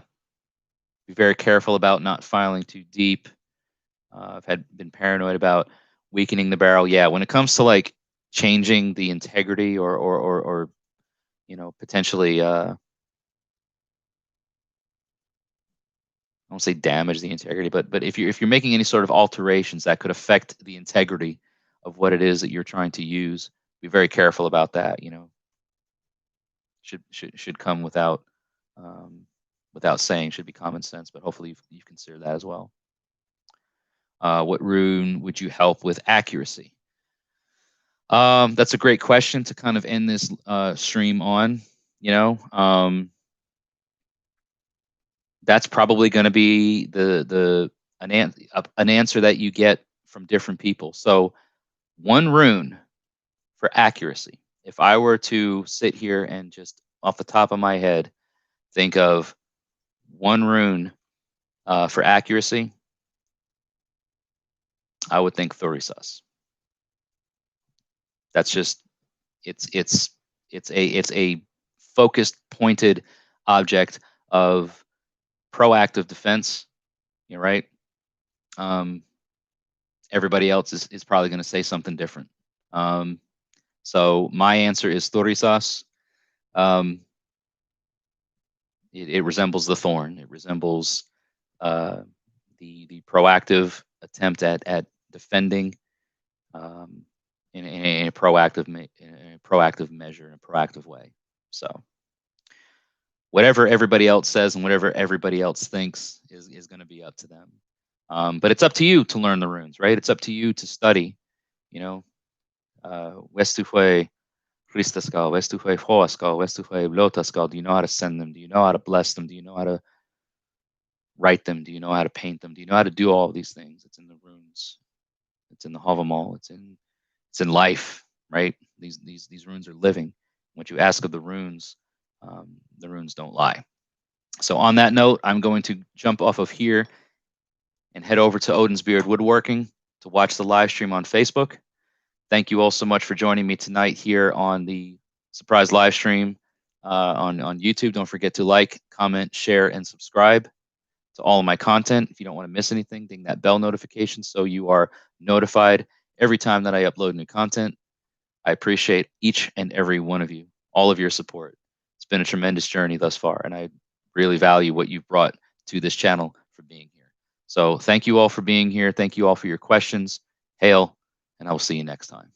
be very careful about not filing too deep. I've been paranoid about weakening the barrel. Yeah, when it comes to like changing the integrity or potentially I won't say damage the integrity, but if you're making any sort of alterations that could affect the integrity of what it is that you're trying to use, be very careful about that. Should come um, without saying. Should be common sense, but hopefully you've considered that as well. What rune would you help with accuracy? That's a great question to kind of end this stream on. that's probably going to be an answer that you get from different people. So one rune for accuracy. If I were to sit here and just off the top of my head think of one rune for accuracy, I would think Thurisas. That's just it's a focused, pointed object of proactive defense. You're right. Everybody else is probably going to say something different. So my answer is Thurisas. It resembles the thorn. It resembles the proactive attempt at defending in a proactive measure, in a proactive way. So whatever everybody else says and whatever everybody else thinks is going to be up to them. But it's up to you to learn the runes, right? It's up to you to study. You know, Westufe Christaskal, Westufe Hoaskal, Westufe Blotaskal. Do you know how to send them? Do you know how to bless them? Do you know how to write them? Do you know how to paint them? Do you know how to do all of these things? It's in the runes. It's in the Havamal. It's in life, right? These runes are living. What you ask of the runes don't lie. So on that note, I'm going to jump off of here and head over to Odin's Beard Woodworking to watch the live stream on Facebook. Thank you all so much for joining me tonight here on the surprise live stream on YouTube. Don't forget to like, comment, share, and subscribe to all of my content. If you don't want to miss anything, ding that bell notification so you are notified every time that I upload new content. I appreciate each and every one of you, all of your support. It's been a tremendous journey thus far, and I really value what you've brought to this channel for being here. So thank you all for being here. Thank you all for your questions. Hail, and I will see you next time.